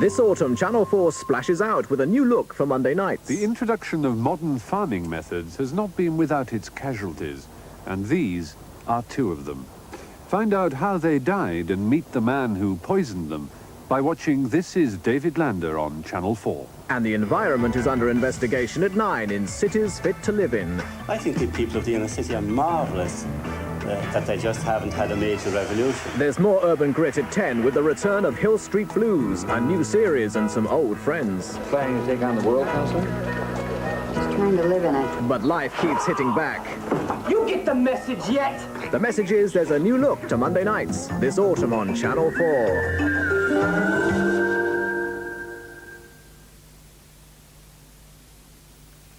This autumn, Channel 4 splashes out with a new look for Monday nights. The introduction of modern farming methods has not been without its casualties, and these are two of them. Find out how they died and meet the man who poisoned them by watching This Is David Lander on Channel 4. And the environment is under investigation at 9 in Cities Fit to Live In. I think the people of the inner city are marvellous, that they just haven't had a major revolution. There's more urban grit at 10 with the return of Hill Street Blues, a new series and some old friends. Planning to take on the world, Counselor? Just trying to live in it. But life keeps hitting back. You get the message yet? The message is there's a new look to Monday nights this autumn on Channel 4.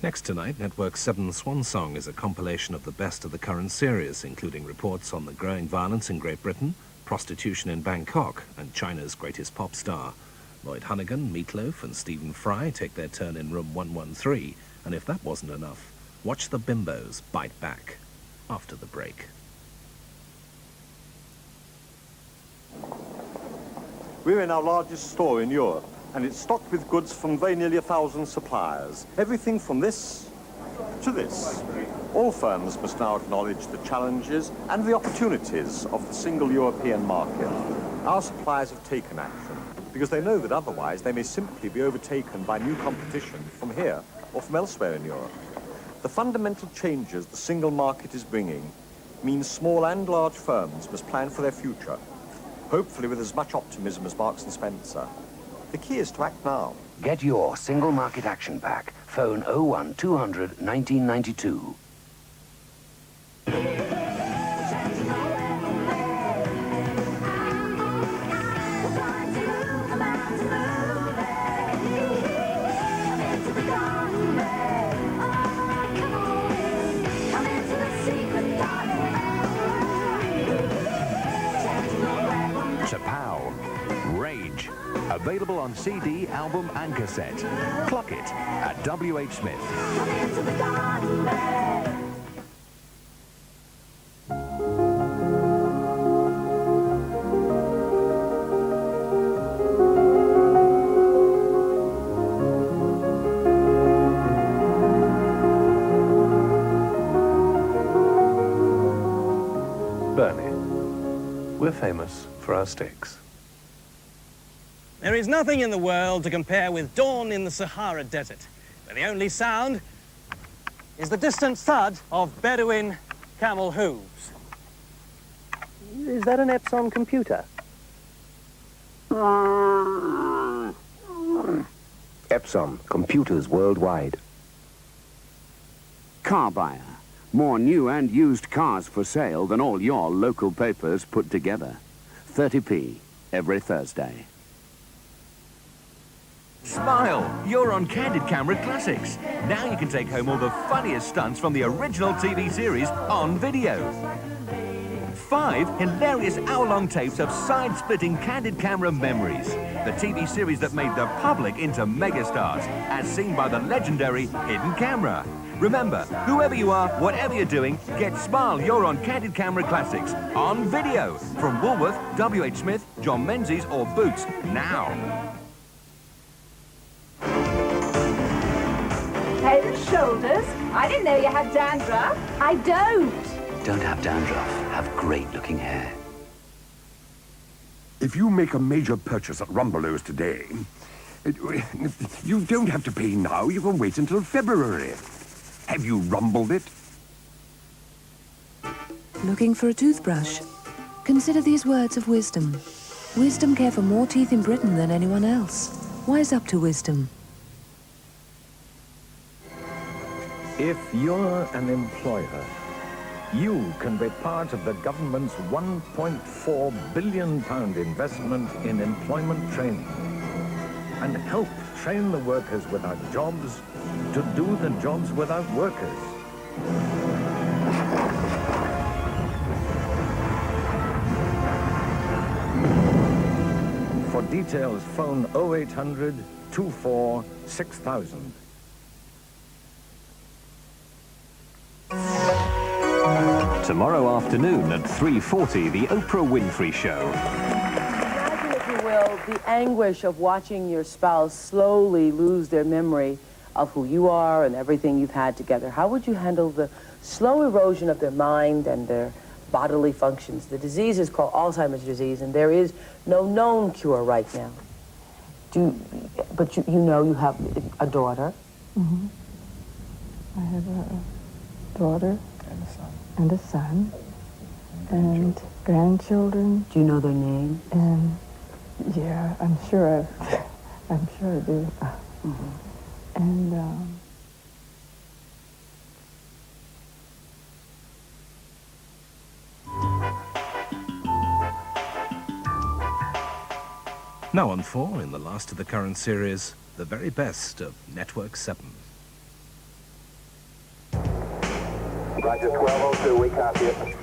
Next tonight, Network 7's Swan Song is a compilation of the best of the current series, including reports on the growing violence in Great Britain, prostitution in Bangkok, and China's greatest pop star. Lloyd Hunnigan, Meatloaf, and Stephen Fry take their turn in room 113, and if that wasn't enough, watch the bimbos bite back after the break. We're in our largest store in Europe, and it's stocked with goods from very nearly 1,000 suppliers. Everything from this to this. All firms must now acknowledge the challenges and the opportunities of the single European market. Our suppliers have taken action because they know that otherwise they may simply be overtaken by new competition from here or from elsewhere in Europe. The fundamental changes the single market is bringing means small and large firms must plan for their future, hopefully with as much optimism as Marks & Spencer. The key is to act now. Get your single market action pack. Phone 01200 1992. Rage. Available on CD, album and cassette. Clock it at W.H. Smith. Berni, we're famous for our steaks. There is nothing in the world to compare with dawn in the Sahara Desert, where the only sound is the distant thud of Bedouin camel hooves. Is that an Epson computer? Epson, computers worldwide. Car buyer. More new and used cars for sale than all your local papers put together. 30p every Thursday. Smile! You're on Candid Camera Classics. Now you can take home all the funniest stunts from the original TV series on video. 5 hilarious hour-long tapes of side-splitting candid camera memories. The TV series that made the public into megastars, as seen by the legendary Hidden Camera. Remember, whoever you are, whatever you're doing, get Smile, You're on Candid Camera Classics on video from Woolworth, W.H. Smith, John Menzies or Boots now. Head and shoulders? I didn't know you had dandruff. I don't. Don't have dandruff. Have great-looking hair. If you make a major purchase at Rumbelows today, you don't have to pay now. You can wait until February. Have you rumbled it? Looking for a toothbrush? Consider these words of wisdom. Wisdom care for more teeth in Britain than anyone else. Wise up to wisdom. If you're an employer, you can be part of the government's £1.4 billion investment in employment training and help train the workers without jobs to do the jobs without workers. For details, phone 0800 24 6000. Tomorrow afternoon at 3:40, the Oprah Winfrey Show. Imagine, if you will, The anguish of watching your spouse slowly lose their memory of who you are and everything you've had together. How would you handle the slow erosion of their mind and their bodily functions? The disease is called Alzheimer's disease, and there is no known cure right now. But you know you have a daughter. Mm-hmm. I have a daughter and a son and grandchildren. Do you know their name? And yeah, I'm sure I do. Mm-hmm. And Now on 4, in the last of the current series, the very best of Network 7. Roger, 1202, we copy it.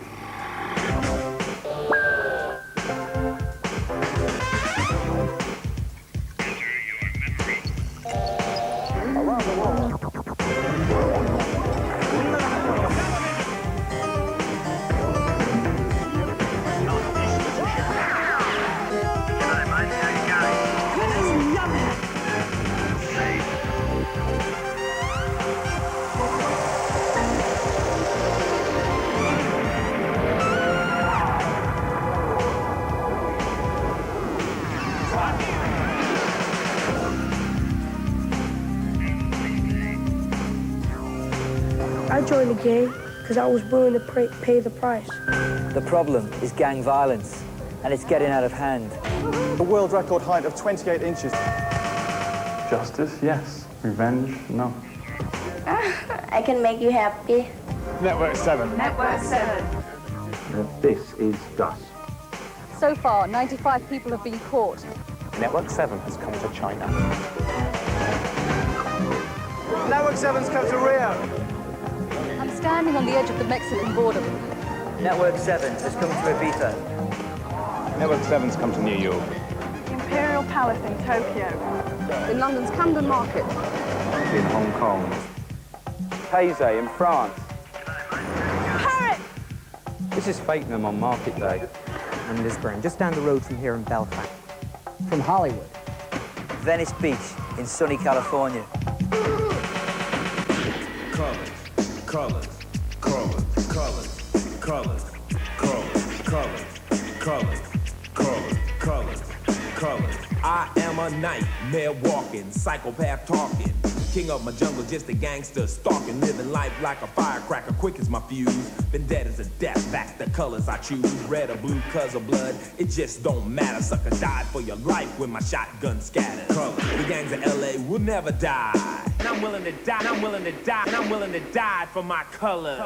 I joined the gang because I was willing to pay the price. The problem is gang violence, and it's getting out of hand. A world record height of 28 inches. Justice, yes. Revenge, no. I can make you happy. Network 7. Network 7. This is dust. So far, 95 people have been caught. Network 7 has come to China. Network 7's come to Rio. I'm standing on the edge of the Mexican border. Network 7 has come to Ibiza. Network 7's come to New York. Imperial Palace in Tokyo. In London's Camden Market. In Hong Kong. Taizé in France. Parrot! This is Fakenham on Market Day. I'm Lisburn, just down the road from here in Belfast. From Hollywood. Venice Beach in sunny California. Colors, colors, colors, colors, colors, colors, colors, colors, colors, colors, colors. I am a nightmare walking, psychopath talking. King of my jungle, just a gangster stalking, living life like a firecracker, quick as my fuse. Been dead as a death, that's the colors I choose. Red or blue, cause of blood, it just don't matter. Sucker died for your life when my shotgun scatters. Colors. The gangs of LA will never die. And I'm willing to die, and I'm willing to die, and I'm willing to die for my colors.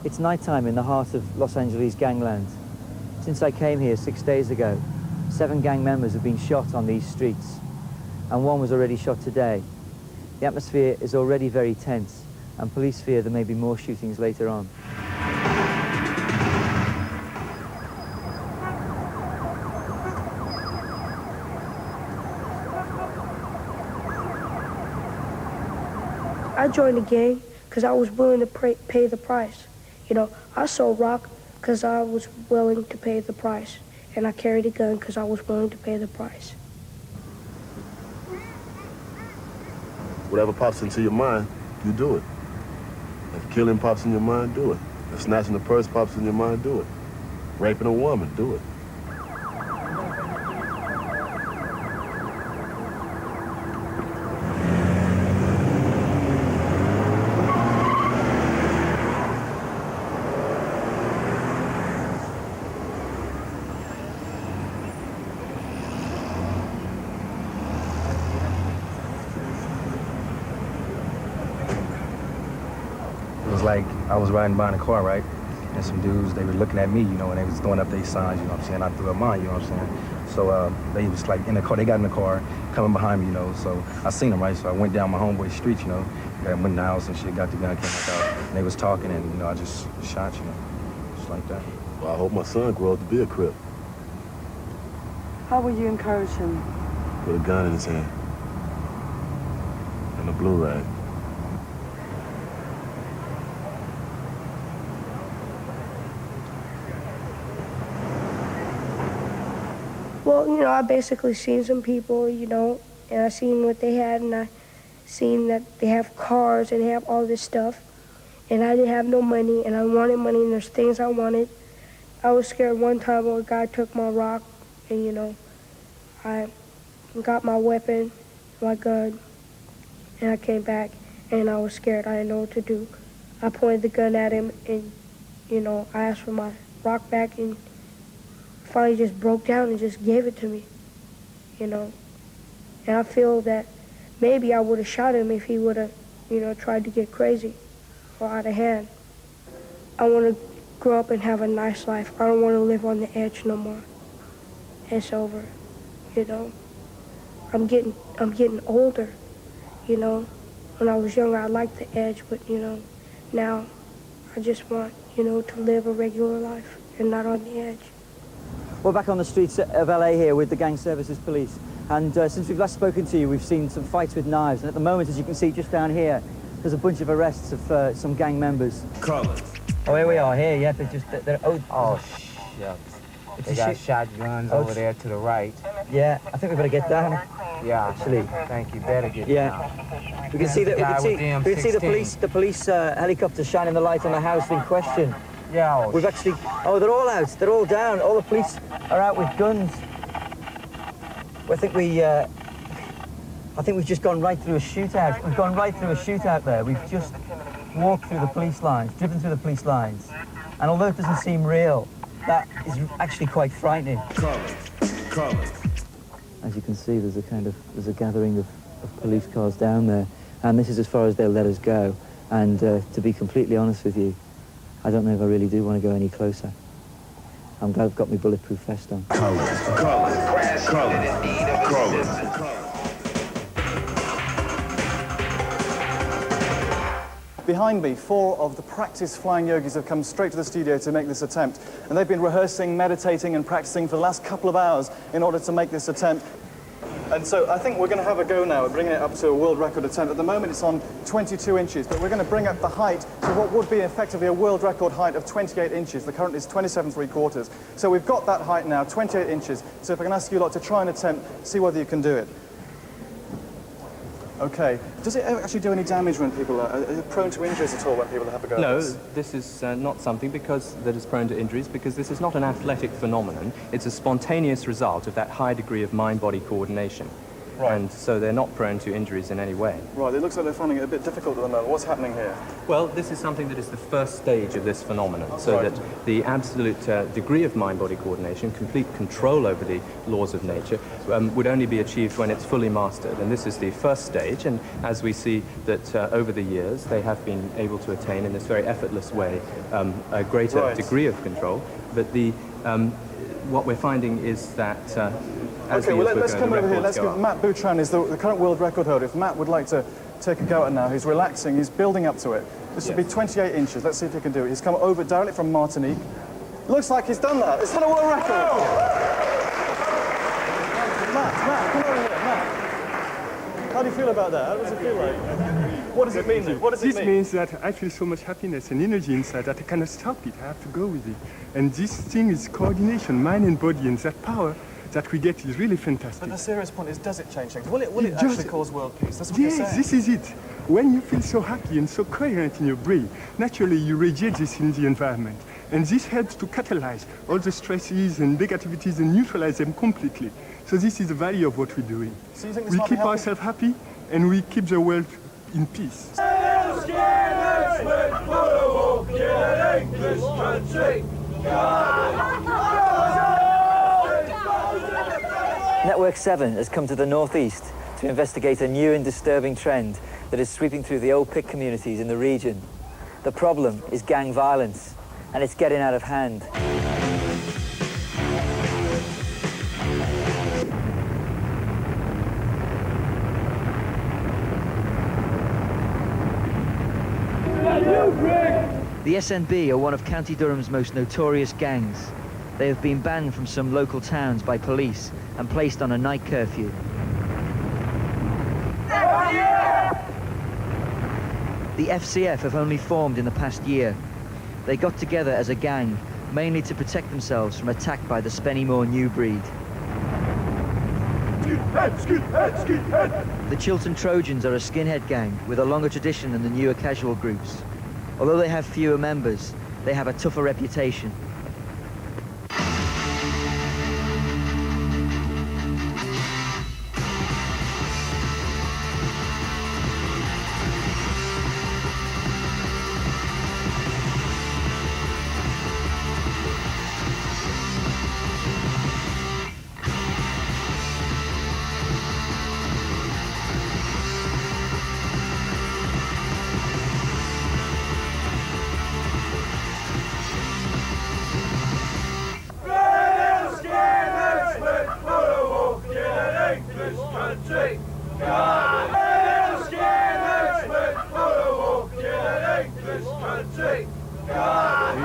It's nighttime in the heart of Los Angeles gangland. Since I came here 6 days ago, 7 gang members have been shot on these streets, and 1 was already shot today. The atmosphere is already very tense, and police fear there may be more shootings later on. I joined the gang because I was willing to pay the price. You know, I sold rock because I was willing to pay the price. And I carried a gun because I was willing to pay the price. Whatever pops into your mind, you do it. If killing pops in your mind, do it. If snatching a purse pops in your mind, do it. Raping a woman, do it. Like, I was riding by in a car, right? And some dudes, they were looking at me, you know, and they was throwing up their signs, you know what I'm saying? I threw up mine, you know what I'm saying? So they was like in the car, they got in the car, coming behind me, you know, so I seen them, right? So I went down my homeboy's street, you know, went in the house and shit, got the gun, came back out, and they was talking, and, you know, I just shot, you know, just like that. Well, I hope my son grows up to be a Crip. How will you encourage him? With a gun in his hand. And a blue rag. Well, you know, I basically seen some people, you know, and I seen what they had, and I seen that they have cars and they have all this stuff. And I didn't have no money, and I wanted money, and there's things I wanted. I was scared one time when a guy took my rock, and, you know, I got my weapon, my gun, and I came back, and I was scared. I didn't know what to do. I pointed the gun at him, and, you know, I asked for my rock back, and finally just broke down and just gave it to me, you know. And I feel that maybe I would have shot him if he would have, you know, tried to get crazy or out of hand. I want to grow up and have a nice life. I don't want to live on the edge no more. It's over, you know. I'm getting older, you know. When I was younger, I liked the edge, but, you know, now I just want, you know, to live a regular life and not on the edge. We're back on the streets of LA here with the Gang Services Police. And since we've last spoken to you, we've seen some fights with knives. And at the moment, as you can see just down here, there's a bunch of arrests of some gang members. Colors. Oh, here we are, here, yeah, they're Shucks. They got shotguns over there to the right. Yeah, I think we better get down. Yeah, actually. Thank you, better get down. We can see the police helicopter shining the light on the house in question. Yeah. We've actually, they're all out, they're all down. All the police are out with guns. I think we've just gone right through a shootout. We've gone right through a shootout there. We've just walked through the police lines, driven through the police lines. And although it doesn't seem real, that is actually quite frightening. Colors. As you can see, there's a gathering of police cars down there. And this is as far as they'll let us go. And to be completely honest with you, I don't know if I really do want to go any closer. I'm glad I've got my bulletproof vest on. Colors. Behind me, 4 of the practice flying yogis have come straight to the studio to make this attempt. And they've been rehearsing, meditating, and practicing for the last couple of hours in order to make this attempt. And so I think we're going to have a go now at bringing it up to a world record attempt. At the moment, it's on 22 inches, but we're going to bring up the height to what would be effectively a world record height of 28 inches. The current is 27.75. So we've got that height now, 28 inches. So if I can ask you lot to try and attempt, see whether you can do it. Okay. Does it actually do any damage when people are prone to injuries at all when people have a go? No, this is not something that is prone to injuries, because this is not an athletic phenomenon. It's a spontaneous result of that high degree of mind-body coordination. Right. And so they're not prone to injuries in any way. Right, it looks like they're finding it a bit difficult at the moment. What's happening here? Well, this is something that is the first stage of this phenomenon, so right. that the absolute degree of mind-body coordination, complete control over the laws of nature, would only be achieved when it's fully mastered. And this is the first stage, and as we see that over the years, they have been able to attain in this very effortless way a greater right. degree of control. But the what we're finding is that okay, well, let's come over here. Let's give Matt Boutran is the current world record holder. If Matt would like to take a go at it now, he's relaxing, he's building up to it. This should be 28 inches. Let's see if he can do it. He's come over directly from Martinique. Looks like he's done that. It's done a world record. Matt, come over here, Matt. How do you feel about that? How does it feel like? What does it mean then? What does it mean? This means that I feel so much happiness and energy inside that I cannot stop it. I have to go with it. And this thing is coordination, mind and body, and that power that we get is really fantastic. But the serious point is, does it change things? Will it actually cause world peace? That's what you're saying. Yes, this is it. When you feel so happy and so coherent in your brain, naturally you radiate this in the environment. And this helps to catalyze all the stresses and negativities and neutralize them completely. So this is the value of what we're doing. So you think this we might keep be ourselves happy and we keep the world in peace. Network 7 has come to the northeast to investigate a new and disturbing trend that is sweeping through the old pig communities in the region. The problem is gang violence, and it's getting out of hand. The SNB are one of County Durham's most notorious gangs. They have been banned from some local towns by police and placed on a night curfew. The FCF have only formed in the past year. They got together as a gang, mainly to protect themselves from attack by the Spennymoor new breed. The Chiltern Trojans are a skinhead gang with a longer tradition than the newer casual groups. Although they have fewer members, they have a tougher reputation.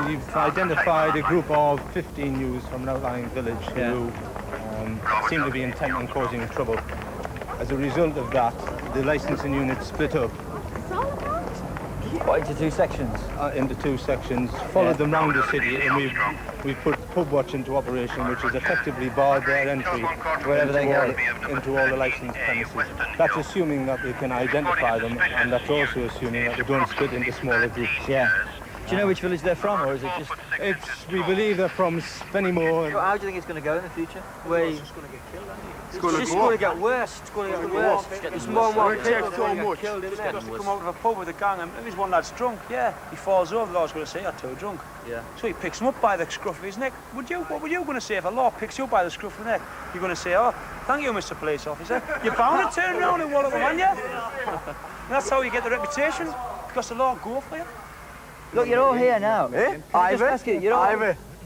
We've identified a group of 15 youths from an outlying village who seem to be intent on causing trouble. As a result of that, the licensing unit split up. What, into two sections? Into two sections, followed them round the city, and we've put pub watch into operation, which has effectively barred their entry wherever they go into all the licensed premises. That's assuming that we can identify them, and that's also assuming that they don't split into smaller groups. Yeah. Do you know which village they're from, or is it just... We believe they're from Spennymoor. How do you think it's going to go in the future? It's just going to get killed, It's going to get worse. It's going to get worse. There's more and more kids going to get killed, isn't it? Just to come out of a pub with a gang, and there's one that's drunk, he falls over, the law's going to say, you're too drunk. Yeah. So he picks him up by the scruff of his neck. What were you going to say if a law picks you up by the scruff of the neck? You're going to say, oh, thank you, Mr. Police Officer. You're bound to turn around and walk them on you. And that's how you get the reputation, because the law go for you. Look, you're all here now. Eh? Ivor?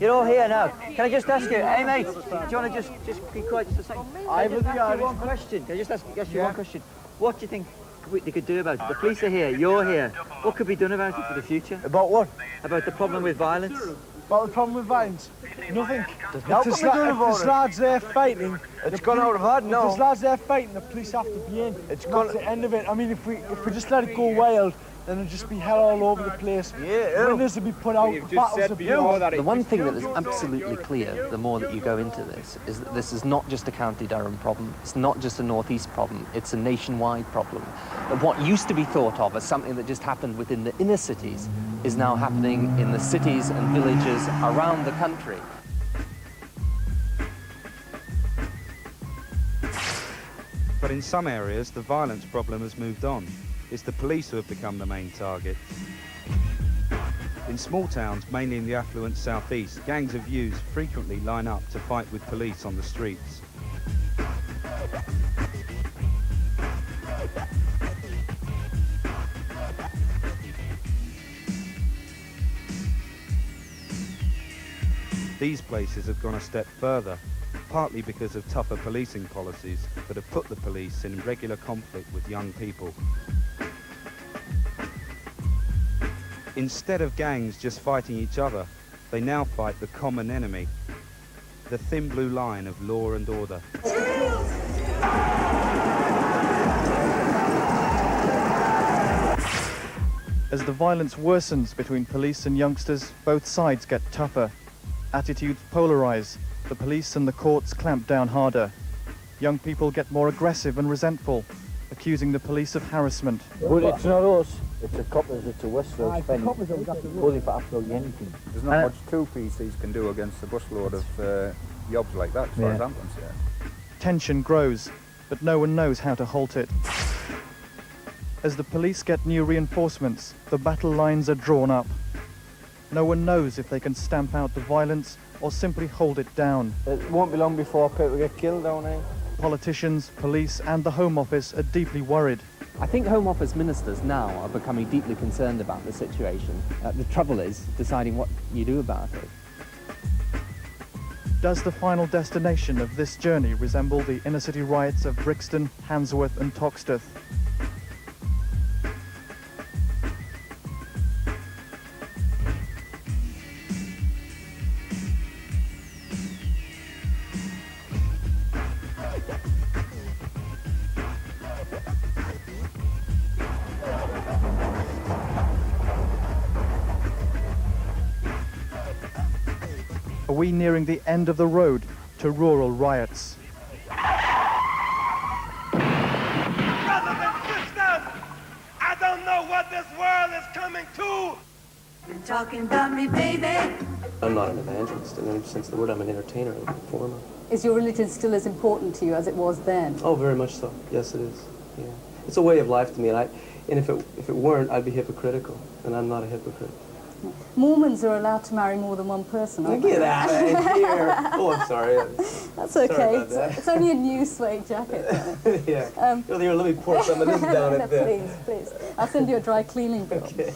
You're all here now. Can I just ask you, hey mate, do you want to just be quiet just a second? Can I just ask you one question? Can I just ask you one question? What do you think they could do about it? The police are here, you're here. What could be done about it for the future? About what? About the problem with violence? About the problem with violence? Nothing. If there's lads there fighting, it's gone out of hand now. If there's lads there fighting, the police have to be in. That's the end of it. I mean, if we just let it go wild, then it'll just be hell all over the place. Windows will be put out, battles will be on. The one thing that is absolutely clear, the more that you go into this, is that this is not just a County Durham problem, it's not just a North East problem, it's a nationwide problem. And what used to be thought of as something that just happened within the inner cities is now happening in the cities and villages around the country. But in some areas, the violence problem has moved on. It's the police who have become the main target. In small towns, mainly in the affluent southeast, gangs of youths frequently line up to fight with police on the streets. These places have gone a step further, partly because of tougher policing policies that have put the police in regular conflict with young people. Instead of gangs just fighting each other, they now fight the common enemy, the thin blue line of law and order. As the violence worsens between police and youngsters, both sides get tougher. Attitudes polarize. The police and the courts clamp down harder. Young people get more aggressive and resentful, accusing the police of harassment. But it's not us. It's the coppers, it's the Westfield spending bully for absolutely anything. There's not much two PCs can do against a busload of yobs like that, as far as I'm concerned. Tension grows, but no one knows how to halt it. As the police get new reinforcements, the battle lines are drawn up. No one knows if they can stamp out the violence or simply hold it down. It won't be long before people get killed, don't they? Politicians, police and the Home Office are deeply worried. I think Home Office ministers now are becoming deeply concerned about the situation. The trouble is deciding what you do about it. Does the final destination of this journey resemble the inner-city riots of Brixton, Handsworth and Toxteth? Are we nearing the end of the road to rural riots? this world is coming to. Been talking about me, baby. I'm not an evangelist in any sense of the word. I'm an entertainer, a performer. Is your religion still as important to you as it was then? Oh, very much so. Yes, it is. Yeah, it's a way of life to me, and if it weren't, I'd be hypocritical, and I'm not a hypocrite. Mormons are allowed to marry more than one person, aren't they? Get out of here! Oh, I'm sorry. That's okay. Sorry about that. It's only a new suede jacket. Yeah. Well, here, let me pour some of this down a bit. Please, please. I'll send you a dry cleaning bill. Okay.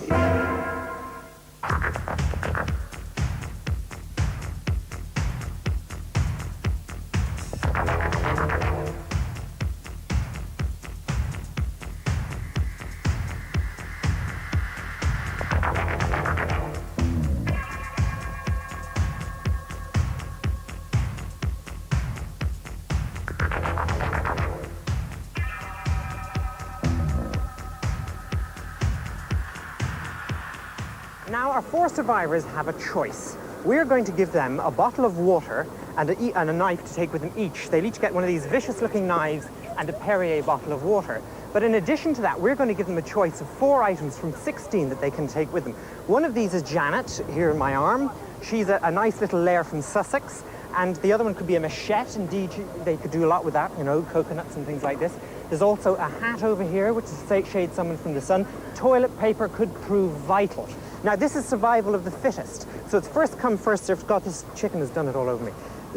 Now, our 4 survivors have a choice. We're going to give them a bottle of water and a knife to take with them each. They'll each get one of these vicious-looking knives and a Perrier bottle of water. But in addition to that, we're going to give them a choice of 4 items from 16 that they can take with them. One of these is Janet, here in my arm. She's a nice little lair from Sussex. And the other one could be a machete. Indeed, they could do a lot with that, you know, coconuts and things like this. There's also a hat over here, which shades someone from the sun. Toilet paper could prove vital. Now, this is survival of the fittest. So it's first come, first served. God, this chicken has done it all over me.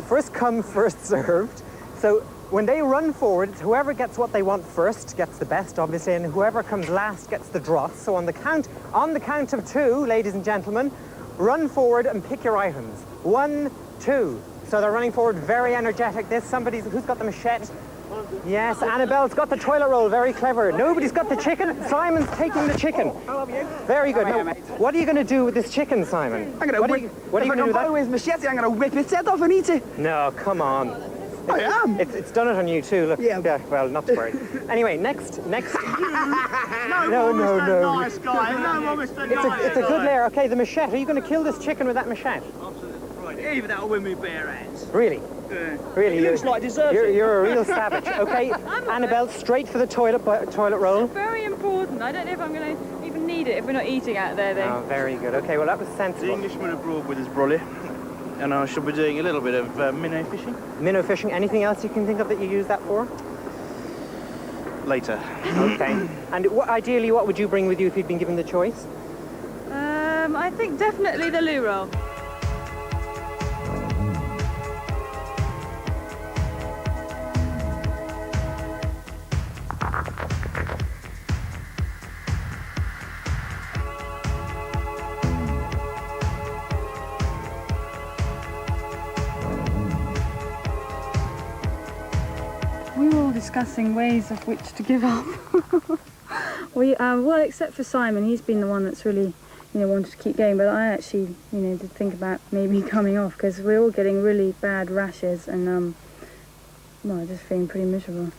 First come, first served. So when they run forward, it's whoever gets what they want first gets the best, obviously, and whoever comes last gets the dross. So on the count of 2, ladies and gentlemen, run forward and pick your items. 1, 2. So they're running forward, very energetic. There's somebody who's got the machete. Yes, Annabelle's got the toilet roll, very clever. Nobody's got the chicken. Simon's taking the chicken. I love you. Very good. Now, what are you going to do with this chicken, Simon? I'm going to whip. What are you going to do with that? With machete, I'm going to whip its head off and eat it. No, come on. I am. It's done it on you too. Look. Yeah. Well, not to worry. Anyway, next. No, Nice guy. No, Mr. Nice. It's a good layer. Okay, the machete. Are you going to kill this chicken with that machete? Right. Even that'll win me bare hands. Really? Really? It looks like deserves it. You're a real savage. Okay, Annabelle, straight for the toilet roll. Very important. I don't know if I'm going to even need it if we're not eating out there, then. Oh, very good. Okay, well, that was sensible. The Englishman abroad with his brolly, and I shall be doing a little bit of minnow fishing. Minnow fishing. Anything else you can think of that you use that for? Later. Okay. And ideally, what would you bring with you if you'd been given the choice? I think definitely the loo roll. We were all discussing ways of which to give up. Well, except for Simon, he's been the one that's really, wanted to keep going. But I actually, did think about maybe coming off because we're all getting really bad rashes and, just feeling pretty miserable.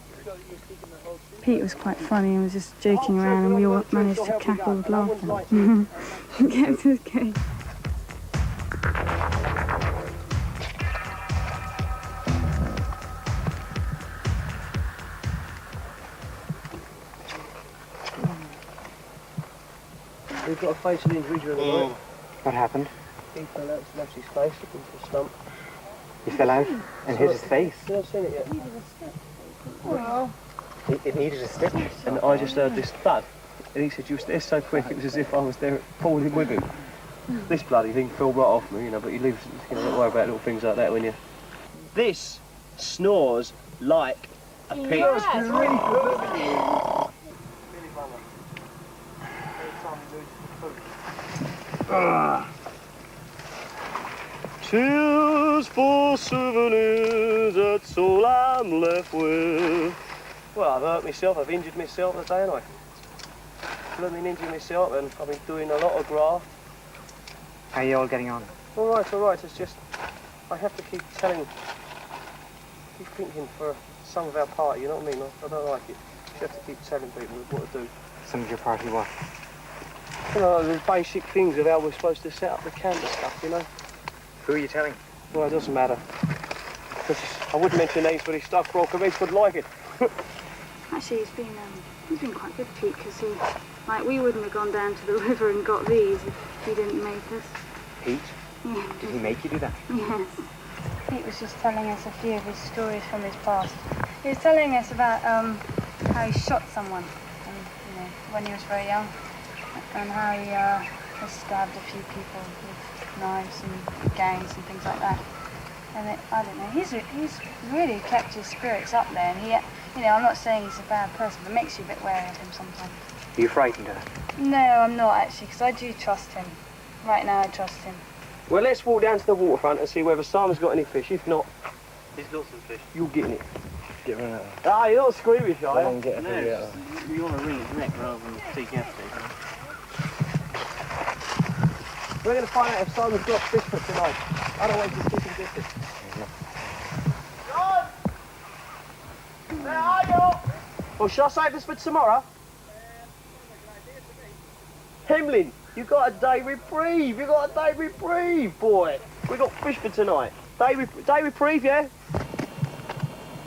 Pete was quite funny and was just joking around, and we all managed to cackle with laughter. Kept us going. We've got a fatal injury during the night. What happened? He fell out, smashed his face up into a stump. He fell out and hit his face? You've not seen it yet? Well, it needed a stitch. And I just heard this thud. And he said, you were there so quick, it was as if I was there falling with him. This bloody thing fell right off me, but you live, don't worry about little things like that when you... This snores like a pig. Cheers for souvenirs, that's all I'm left with. Well, I've hurt myself, I've injured myself today, haven't I? Blooming injured myself, and I've been doing a lot of graft. How are you all getting on? All right, it's just, I have to keep thinking for some of our party, you know what I mean? I don't like it. You have to keep telling people what to do. Some of your party what? The basic things of how we're supposed to set up the camera stuff, Who are you telling? Well, it doesn't matter. I wouldn't mention names, but his stuff broke, and would like it. Actually, he's been quite good, Pete, because Like, we wouldn't have gone down to the river and got these if he didn't make us. Pete? Yeah. Did he make you do that? Yes. Pete was just telling us a few of his stories from his past. He was telling us about how he shot someone, when he was very young, and how he has stabbed a few people with knives and gangs and things like that. And I don't know, he's really kept his spirits up there, and he, I'm not saying he's a bad person, but it makes you a bit wary of him sometimes. Are you frightened of her? No, I'm not actually, because I do trust him. Right now, I trust him. Well, let's walk down to the waterfront and see whether Simon's got any fish. If not, he's got some fish. You're getting it. Get rid of it. Ah, you're not squeamish, are you? No, you want to wring his neck rather than take him. We're going to find out if Simon's got fish for tonight. Otherwise, he's keeping distance. John! Where are you? Well, shall I save this for tomorrow? Hemlin, you got a day reprieve. You got a day reprieve, boy. We got fish for tonight. Day reprieve, yeah?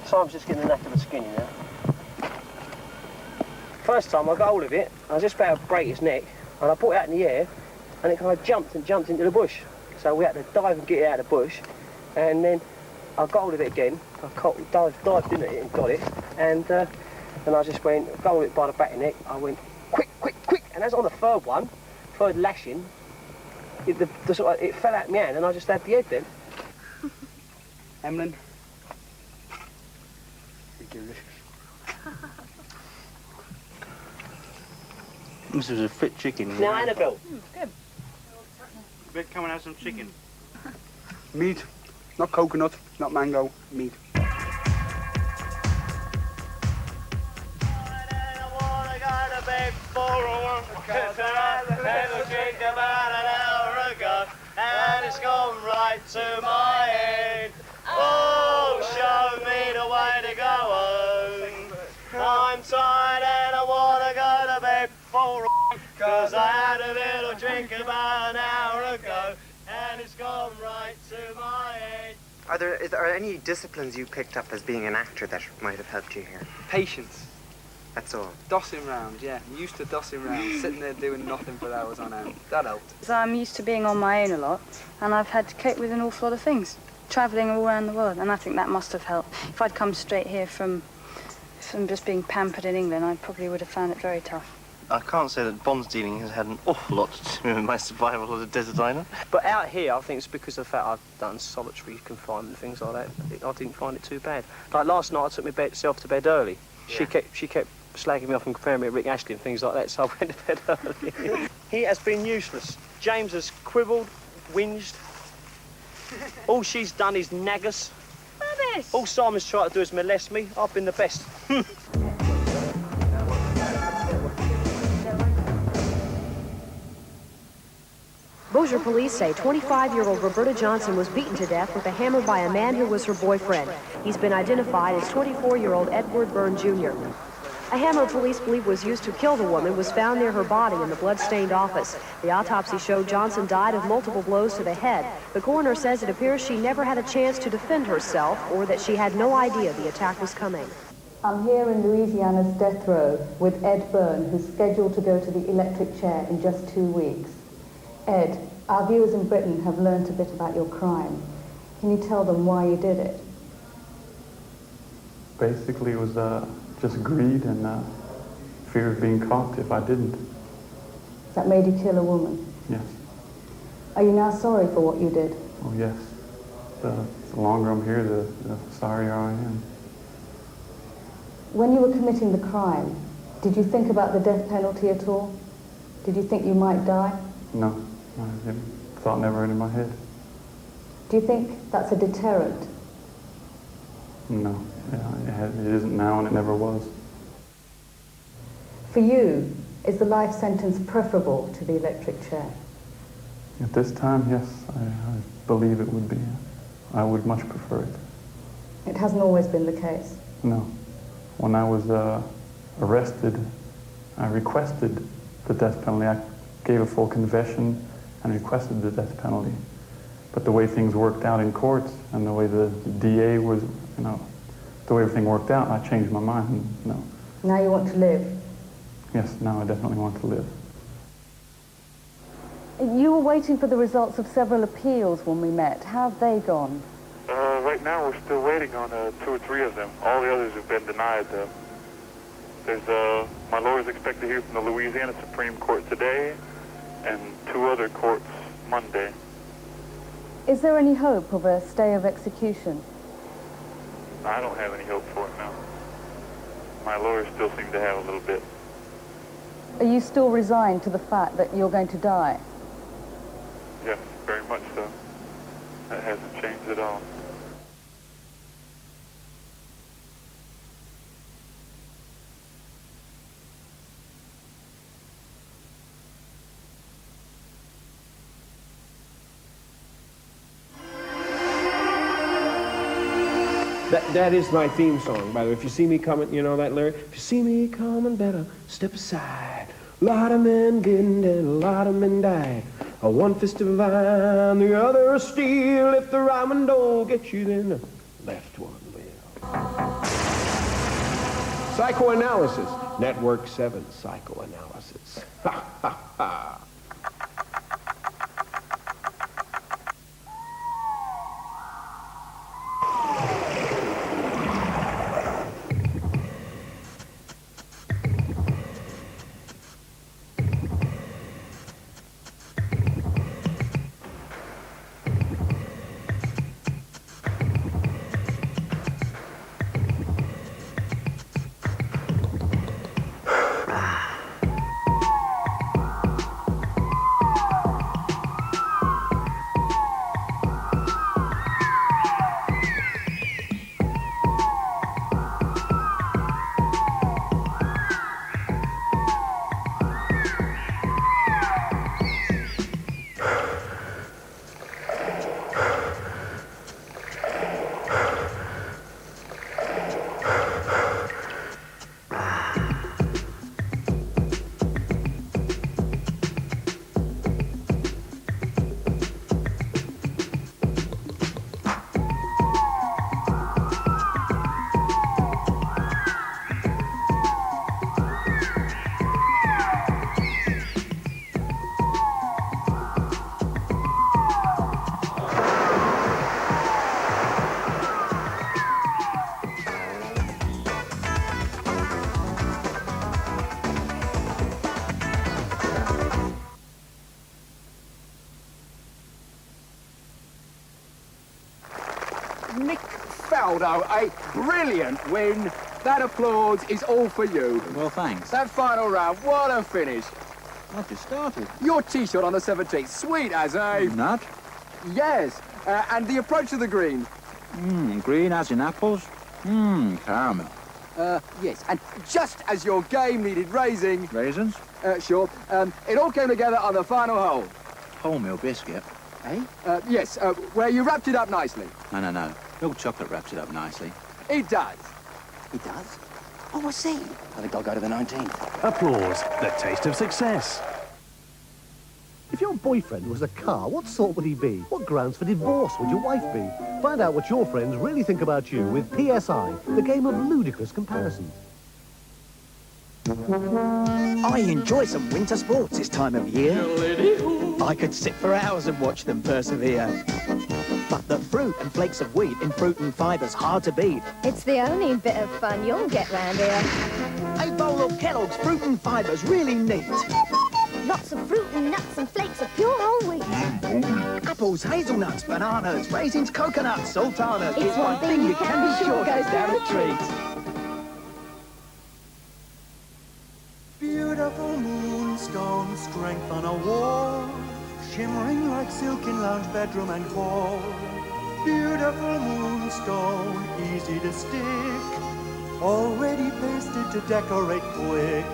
Simon's just getting the knack of the skinny now. First time I got hold of it, I was just about to break his neck, and I put it out in the air, and it kind of jumped into the bush. So we had to dive and get it out of the bush, and then I got hold of it again. I dived into it and got it, and I just went, got hold of it by the back of the neck. I went, quick, quick, quick, and as on the third lashing, it fell out of my hand, and I just had the head then. Emlyn. This is a fit chicken. Now, Annabelle. Good. Better come and have some chicken. Meat, not coconut, not mango, meat. And it's gone right to my head. Oh, show me the way to go home. I'm tired and I want to go to bed for cause I had a little drink about an hour ago, and it's gone right to my head. Are there any disciplines you picked up as being an actor that might have helped you here? Patience. That's all. Dossing round, yeah. I'm used to dossing round, sitting there doing nothing for hours on end. That helped. So I'm used to being on my own a lot, and I've had to cope with an awful lot of things, travelling all around the world, and I think that must have helped. If I'd come straight here from just being pampered in England, I probably would have found it very tough. I can't say that bonds dealing has had an awful lot to do with my survival as a desert island. But out here, I think it's because of the fact I've done solitary confinement and things like that. I didn't find it too bad. Like last night, I took myself to bed early. Yeah. She kept slagging me off and comparing me to Rick Ashley and things like that, so I went to bed early. He has been useless. James has quibbled, whinged. All she's done is nag us. Rubbish! All Simon's tried to do is molest me. I've been the best. Bossier police say 25-year-old Roberta Johnson was beaten to death with a hammer by a man who was her boyfriend. He's been identified as 24-year-old Edward Byrne Jr. A hammer police believe was used to kill the woman was found near her body in the blood-stained office. The autopsy showed Johnson died of multiple blows to the head. The coroner says it appears she never had a chance to defend herself or that she had no idea the attack was coming. I'm here in Louisiana's death row with Ed Byrne, who's scheduled to go to the electric chair in just 2 weeks. Ed, our viewers in Britain have learnt a bit about your crime. Can you tell them why you did it? Basically, it was just greed and fear of being caught if I didn't. That made you kill a woman? Yes. Are you now sorry for what you did? Oh, yes. The longer I'm here, the sorrier I am. When you were committing the crime, did you think about the death penalty at all? Did you think you might die? No. The thought never entered my head. Do you think that's a deterrent? No. Yeah, it isn't now and it never was. For you, is the life sentence preferable to the electric chair? At this time, yes, I believe it would be. I would much prefer it. It hasn't always been the case? No. When I was arrested, I requested the death penalty. I gave a full confession and requested the death penalty. But the way things worked out in courts and the way the DA was, the way everything worked out, I changed my mind. No. Now you want to live? yes, now I definitely want to live. You were waiting for the results of several appeals when we met. How have they gone? Right now we're still waiting on 2 or 3 of them. All the others have been denied. My lawyers expect to hear from the Louisiana Supreme Court today and 2 other courts Monday. Is there any hope of a stay of execution? I don't have any hope for it now. My lawyers still seem to have a little bit. Are you still resigned to the fact that you're going to die? Yes, very much so. That hasn't changed at all. That is my theme song, by the way. If you see me coming, you know that lyric? If you see me coming, better step aside. A lot of men getting dead, a lot of men died. One fist of iron, the other of steel. If the right one don't get you, then the left one will. Psychoanalysis. Network 7 Psychoanalysis. Ha, ha, ha. A brilliant win. That applause is all for you. Well, thanks. That final round, what a finish. I've just started. Your tee-shot on the 17th, sweet as a... Nut? Yes, and the approach to the green. Green as in apples. Caramel. Yes, and just as your game needed raising... Raisins? Sure. It all came together on the final hole. Wholemeal biscuit. Eh? Yes, where you wrapped it up nicely. No. Milk chocolate wraps it up nicely. It does. It does? Oh, I see. I think I'll go to the 19th. Applause. The taste of success. If your boyfriend was a car, what sort would he be? What grounds for divorce would your wife be? Find out what your friends really think about you with PSI, the game of ludicrous comparison. I enjoy some winter sports this time of year. I could sit for hours and watch them persevere. But the fruit and flakes of wheat in Fruit and Fiber's hard to beat. It's the only bit of fun you'll get round here. A bowl of Kellogg's Fruit and Fiber's really neat. Lots of fruit and nuts and flakes of pure whole wheat. Apples, hazelnuts, bananas, raisins, coconuts, sultanas. It's one thing you can be sure goes down a treat. Beautiful moonstone, strength on a wall, shimmering like silk in lounge, bedroom and hall. Beautiful moonstone, easy to stick, already pasted to decorate quick.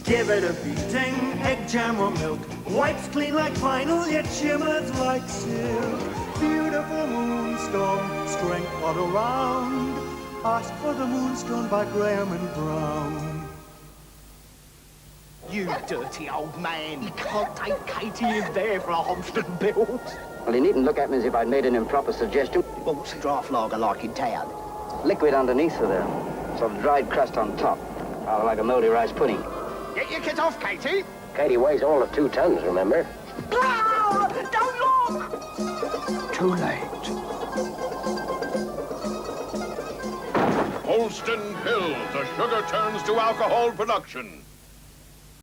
Give it a beating, egg, jam or milk, wipes clean like vinyl, yet shimmers like silk. Beautiful moonstone, strength all around, ask for the moonstone by Graham and Brown. You dirty old man, you can't take Katie in there for a Holsten Pils. Well, you needn't look at me as if I'd made an improper suggestion. Well, what's a draft lager like in town? Liquid underneath her there, sort of dried crust on top, rather like a mouldy rice pudding. Get your kit off, Katie. Katie weighs all of 2 tons, remember? Don't look! Too late. Holsten Pils, a sugar turns to alcohol production.